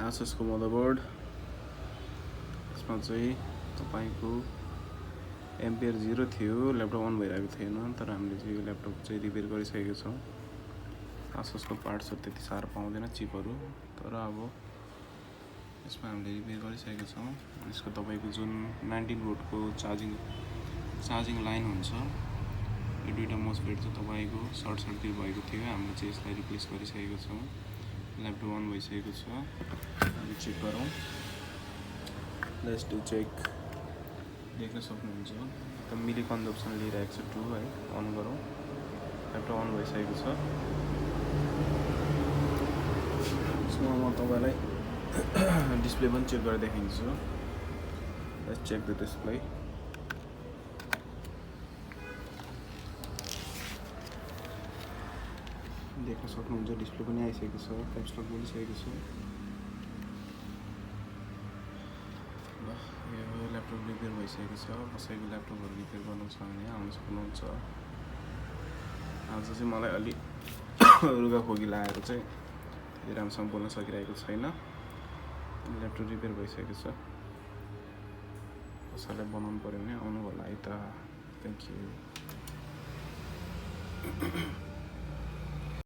Asus को motherboard यसमा चाहिँ तपाईको एम्पियर 0 थियो ल्यापटप अन भइरहेको थिएन तर हामीले चाहिँ यो ल्यापटप चाहिँ रिपेयर गरिसकेका छौं Asus को पार्ट्सहरु त्यति साह्रो पाउँदैन चिपहरु तर अब यसमा हामीले रिपेयर गरिसकेका छौं यसको तपाईको जुन 19 भोल्ट को चार्जिङ लाइन हुन्छ यो दुईटा मोसफेट चाहिँ तपाईको सर्ट सर्किट भएको थियो हामीले चाहिँ यसलाई रिप्लेस गरिसकेका छौं ल्यापटप अन भइसकेको छ हामी चेक गरौँ लेट्स डु चेक देख्न सक्नुहुन्छ त मिली कन्जम्पसन लिइरहेको छ 2 है अन गरौँ ल्यापटप अन भइसकेको छ यसमा म तपाईलाई डिस्प्ले पनि चेक गरेर देखाइदिन्छु लेट्स चेक द डिस्प्ले देख्न सक्नुहुन्छ डिस्प्ले पनि आइसकेको छ क्याप्स लक पनि सकेको छ ल यो ल्यापटप रिपेयर भइसकेको छ कसैको ल्यापटपहरु रिपेयर गर्नु छ भने आउन सक्नुहुन्छ आज चाहिँ मलाई अलि रुगा खोकी लागेको चाहिँ त्यति राम्रोसँग बोल्न सकिरहेको छैन ल्यापटप रिपेयर भइसकेको छ कसैलाई बनाउनु पर्यो भने आउनु होला है त थ्यांक यू